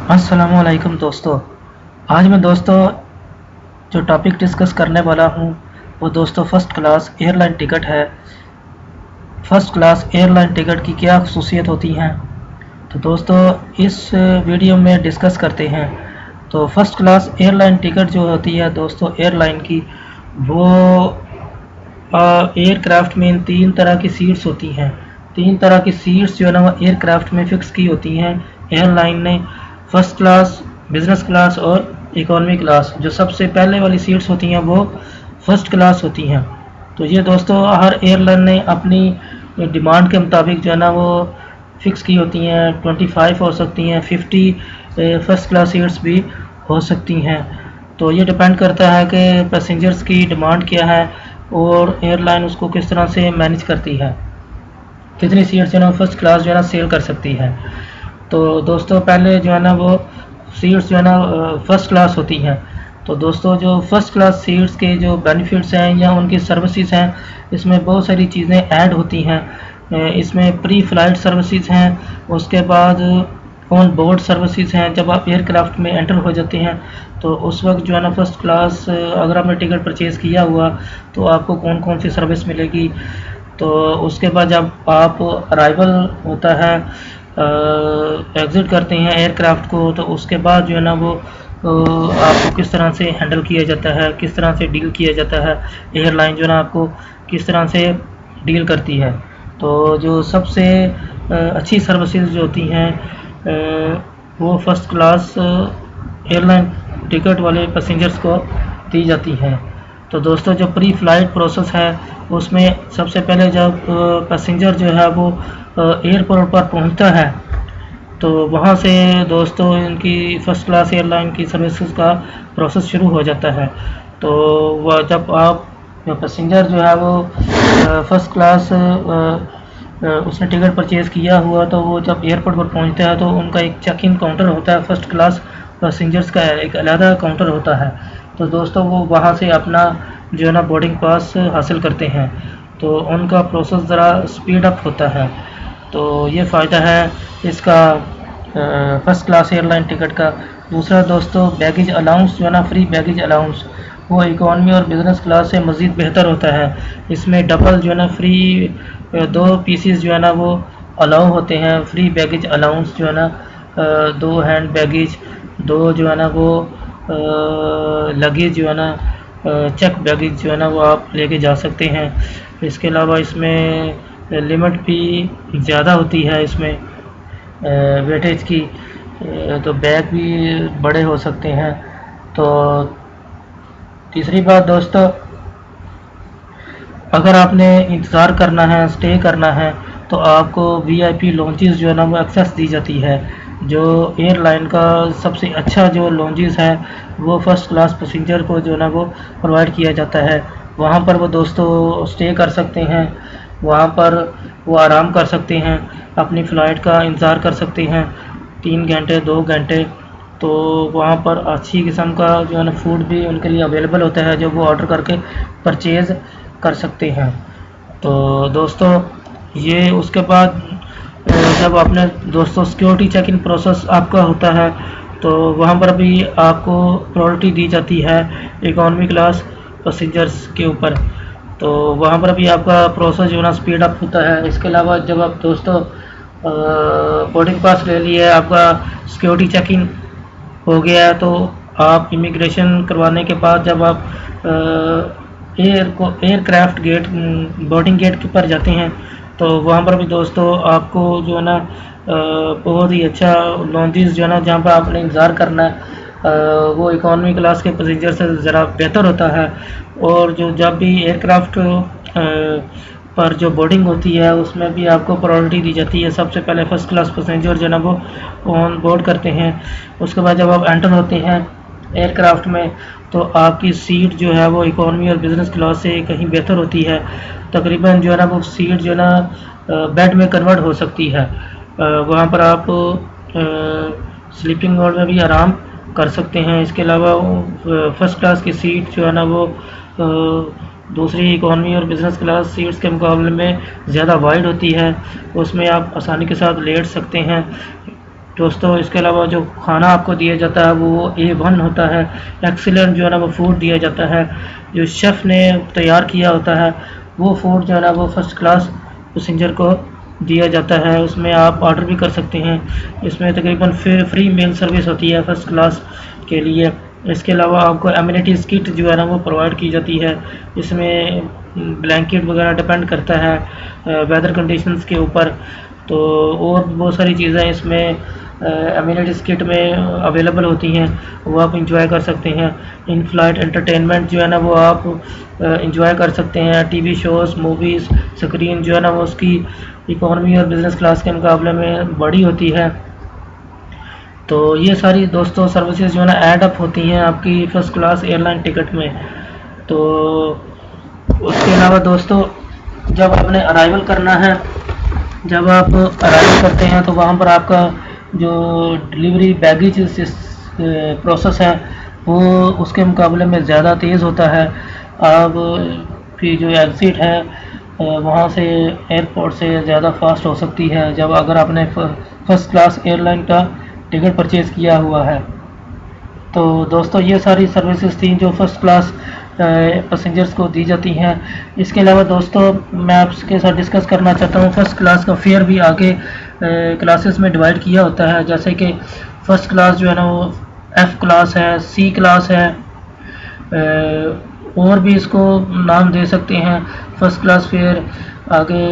अस्सलामुअलैकुम दोस्तों। आज मैं जो टॉपिक डिस्कस करने वाला हूँ वो दोस्तों फ़र्स्ट क्लास एयरलाइन टिकट है। फ़र्स्ट क्लास एयरलाइन टिकट की क्या खसूसियत होती हैं, तो दोस्तों इस वीडियो में डिस्कस करते हैं। तो फ़र्स्ट क्लास एयरलाइन टिकट जो होती है दोस्तों एयरलाइन की, वो एयरक्राफ्ट में 3 तरह की सीट्स होती हैं। 3 तरह की सीट्स जो है ना वो एयरक्राफ्ट में फ़िक्स की होती हैं एयरलाइन ने, फर्स्ट क्लास, बिज़नेस क्लास और इकॉनमी क्लास। जो सबसे पहले वाली सीट्स होती हैं वो फर्स्ट क्लास होती हैं। तो ये दोस्तों हर एयरलाइन ने अपनी डिमांड के मुताबिक जो है ना वो फ़िक्स की होती हैं। 25 हो सकती हैं, 50 फर्स्ट क्लास सीट्स भी हो सकती हैं। तो ये डिपेंड करता है कि पैसेंजर्स की डिमांड क्या है और एयरलाइन उसको किस तरह से मैनेज करती है, कितनी सीट्स जो है ना फर्स्ट क्लास जो है ना सेल कर सकती है। तो दोस्तों पहले जो है ना वो सीट्स जो है ना फर्स्ट क्लास होती हैं। तो दोस्तों जो फर्स्ट क्लास सीट्स के जो बेनिफिट्स हैं या उनकी सर्विसेज हैं, इसमें बहुत सारी चीज़ें ऐड होती हैं। इसमें प्री फ्लाइट सर्विसेज हैं, उसके बाद ऑन बोर्ड सर्विसेज हैं। जब आप एयरक्राफ्ट में एंटर हो जाते हैं तो उस वक्त जो है ना फर्स्ट क्लास अगर आपने टिकट परचेज़ किया हुआ तो आपको कौन कौन सी सर्विस मिलेगी। तो उसके बाद जब आप अराइवल होता है, एग्ज़िट करते हैं एयरक्राफ्ट को, तो उसके बाद जो है ना वो आपको किस तरह से हैंडल किया जाता है, किस तरह से डील किया जाता है, एयरलाइन जो है ना आपको किस तरह से डील करती है। तो जो सबसे अच्छी सर्विसेज जो होती हैं वो फर्स्ट क्लास एयरलाइन टिकट वाले पैसेंजर्स को दी जाती हैं। तो दोस्तों जो प्री फ़्लाइट प्रोसेस है उसमें सबसे पहले जब पैसेंजर जो है वो एयरपोर्ट पर पहुंचता है तो वहां से दोस्तों इनकी फ़र्स्ट क्लास एयरलाइन की सर्विसेज का प्रोसेस शुरू हो जाता है। तो वह जब आप पैसेंजर जो है वो फर्स्ट क्लास उसने टिकट परचेज़ किया हुआ, तो वो जब एयरपोर्ट पर पहुंचता है तो उनका एक चेक इन काउंटर होता है। फर्स्ट क्लास पैसेंजर्स का एक अलग काउंटर होता है। तो दोस्तों वो वहाँ से अपना जो है ना बोर्डिंग पास हासिल करते हैं, तो उनका प्रोसेस ज़रा स्पीड अप होता है। तो ये फ़ायदा है इसका फर्स्ट क्लास एयरलाइन टिकट का। दूसरा दोस्तों बैगेज अलाउंस जो है ना, फ्री बैगेज अलाउंस, वो इकॉनमी और बिज़नेस क्लास से मज़ीद बेहतर होता है। इसमें डबल जो है ना फ्री 2 पीसीस जो है ना वो अलाउ होते हैं। फ्री बैगेज अलाउंस जो है ना 2 हैंड बैगेज, 2 जो है ना वो लगेज जो है ना चेक बैगेज जो है ना वो आप लेके जा सकते हैं। इसके अलावा इसमें लिमिट भी ज़्यादा होती है इसमें वेटेज की, तो बैग भी बड़े हो सकते हैं। तो तीसरी बात दोस्तों, अगर आपने इंतज़ार करना है, स्टे करना है, तो आपको वीआईपी लॉन्चेस जो है ना वो एक्सेस दी जाती है। जो एयरलाइन का सबसे अच्छा जो लॉन्चेस है वो फर्स्ट क्लास पैसेंजर को जो है ना वो प्रोवाइड किया जाता है। वहाँ पर वो दोस्तों स्टे कर सकते हैं, वहाँ पर वो आराम कर सकते हैं, अपनी फ़्लाइट का इंतज़ार कर सकते हैं 3 घंटे 2 घंटे। तो वहाँ पर अच्छी किस्म का जो है ना फूड भी उनके लिए अवेलेबल होता है जो वो ऑर्डर करके परचेज़ कर सकते हैं। तो दोस्तों ये उसके बाद जब आपने दोस्तों सिक्योरिटी चेक इन प्रोसेस आपका होता है तो वहाँ पर भी आपको प्रायोरिटी दी जाती है इकॉनमी क्लास पैसेंजर्स के ऊपर। तो वहाँ पर भी आपका प्रोसेस जो है ना स्पीड अप होता है। इसके अलावा जब आप दोस्तों बोर्डिंग पास ले लिए, आपका सिक्योरिटी चेक इन हो गया है, तो आप इमिग्रेशन करवाने के बाद जब आप एयरक्राफ्ट गेट बोर्डिंग गेट के ऊपर जाते हैं तो वहाँ पर भी दोस्तों आपको जो है ना बहुत ही अच्छा लॉन्चेस जो है ना जहाँ पर आपने इंतज़ार करना है वो इकॉनमी क्लास के पैसेंजर से ज़रा बेहतर होता है। और जो जब भी एयरक्राफ्ट पर जो बोर्डिंग होती है उसमें भी आपको प्रायोरिटी दी जाती है। सबसे पहले फर्स्ट क्लास पैसेंजर जो है ना वो ऑन बोर्ड करते हैं। उसके बाद जब आप एंटर होते हैं एयरक्राफ्ट में तो आपकी सीट जो है वो इकॉनमी और बिज़नेस क्लास से कहीं बेहतर होती है। तकरीबन जो है ना वो सीट जो है ना बेड में कन्वर्ट हो सकती है। वहाँ पर आप स्लीपिंग मोड में भी आराम कर सकते हैं। इसके अलावा फर्स्ट क्लास की सीट जो है ना वो दूसरी इकॉनमी और बिज़नेस क्लास सीट्स के मुकाबले में ज़्यादा वाइड होती है, उसमें आप आसानी के साथ लेट सकते हैं। दोस्तों इसके अलावा जो खाना आपको दिया जाता है वो A1 होता है, एक्सीलेंट जो है ना वो फूड दिया जाता है। जो शेफ़ ने तैयार किया होता है वो फूड जो है ना वो फर्स्ट क्लास पैसेंजर को दिया जाता है। उसमें आप ऑर्डर भी कर सकते हैं। इसमें तकरीबन फ्री मील सर्विस होती है फर्स्ट क्लास के लिए। इसके अलावा आपको एमिनिटीज़ किट जो है ना वो प्रोवाइड की जाती है। इसमें ब्लैंकेट वगैरह डिपेंड करता है वेदर कंडीशंस के ऊपर। तो और बहुत सारी चीज़ें इसमें एमिनिटीज़ किट में अवेलेबल होती हैं, वो आप इंजॉय कर सकते हैं। इन फ्लाइट एंटरटेनमेंट जो है ना वो आप इंजॉय कर सकते हैं। टीवी शोज़, मूवीज़, स्क्रीन जो है ना वो उसकी इकोनॉमी और बिज़नेस क्लास के मुकाबले में बड़ी होती है। तो ये सारी दोस्तों सर्विसेज जो है ना ऐड अप होती हैं आपकी फ़र्स्ट क्लास एयरलाइन टिकट में। तो उसके अलावा दोस्तों जब आपने अराइवल करना है, जब आप अराइवल करते हैं तो वहाँ पर आपका जो डिलीवरी बैगेज प्रोसेस है वो उसके मुकाबले में ज़्यादा तेज़ होता है। आप की जो एग्ज़िट है वहाँ से एयरपोर्ट से ज़्यादा फास्ट हो सकती है जब अगर आपने फर्स्ट क्लास एयरलाइन का टिकट परचेज़ किया हुआ है। तो दोस्तों ये सारी सर्विसेज थी जो फर्स्ट क्लास पैसेंजर्स को दी जाती हैं। इसके अलावा दोस्तों मैं आपके साथ डिस्कस करना चाहता हूँ फर्स्ट क्लास का फेयर भी आगे क्लासेस में डिवाइड किया होता है। जैसे कि फ़र्स्ट क्लास जो है ना वो F क्लास है, C क्लास है, और भी इसको नाम दे सकते हैं। फ़र्स्ट क्लास फेयर आगे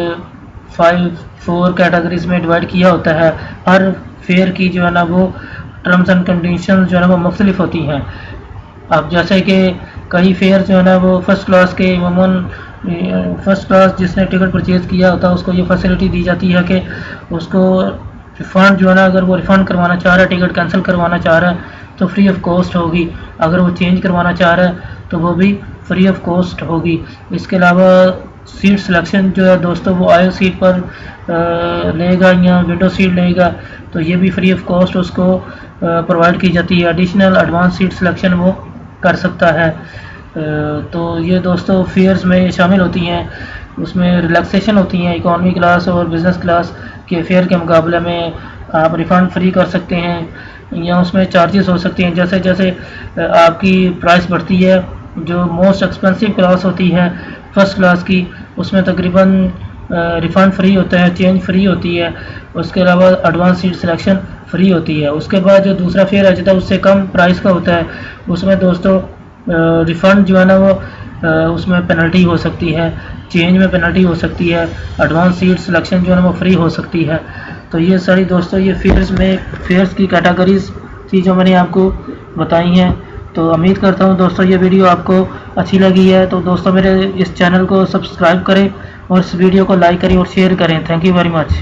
4 कैटेगरीज में डिवाइड किया होता है। हर फेयर की जो है ना वो टर्म्स एंड कंडीशन जो है ना वो मुख्तलिफ होती हैं। अब जैसे कि कई फेयर जो है ना वो फर्स्ट क्लास के अमूमन फर्स्ट क्लास जिसने टिकट परचेज़ किया होता है उसको ये फैसिलिटी दी जाती है कि उसको रिफ़ंड जो है ना अगर वो रिफ़ंड करवाना चाह रहा है, टिकट कैंसिल करवाना चाह रहा है तो फ्री ऑफ कॉस्ट होगी। अगर वो चेंज करवाना चाह रहा है तो वो भी फ्री ऑफ कॉस्ट होगी। इसके अलावा सीट सिलेक्शन जो है दोस्तों वो आयल सीट पर लेगा या विंडो सीट लेगा तो ये भी फ्री ऑफ कॉस्ट उसको प्रोवाइड की जाती है। एडिशनल एडवांस सीट सिलेक्शन वो कर सकता है। तो ये दोस्तों फेयर्स में शामिल होती हैं। उसमें रिलैक्सेशन होती हैं इकॉनमी क्लास और बिज़नेस क्लास के फेयर के मुकाबले में। आप रिफ़ंड फ्री कर सकते हैं या उसमें चार्जेस हो सकते हैं। जैसे जैसे आपकी प्राइस बढ़ती है, जो मोस्ट एक्सपेंसिव क्लास होती है फर्स्ट क्लास की उसमें तकरीबन रिफ़ंड फ्री होता है, चेंज फ्री होती है। उसके अलावा एडवांस सीट सिलेक्शन फ्री होती है। उसके बाद जो दूसरा फेयर आ जाता है उससे कम प्राइस का होता है, उसमें दोस्तों रिफ़ंड जो है ना वो उसमें पेनल्टी हो सकती है, चेंज में पेनल्टी हो सकती है, एडवांस सीट सिलेक्शन जो है ना वो फ्री हो सकती है। तो ये सारी दोस्तों ये फेयर्स की कैटेगरीज थी जो मैंने आपको बताई हैं। तो उम्मीद करता हूँ दोस्तों ये वीडियो आपको अच्छी लगी है। तो दोस्तों मेरे इस चैनल को सब्सक्राइब करें और इस वीडियो को लाइक करें और शेयर करें। Thank you very much.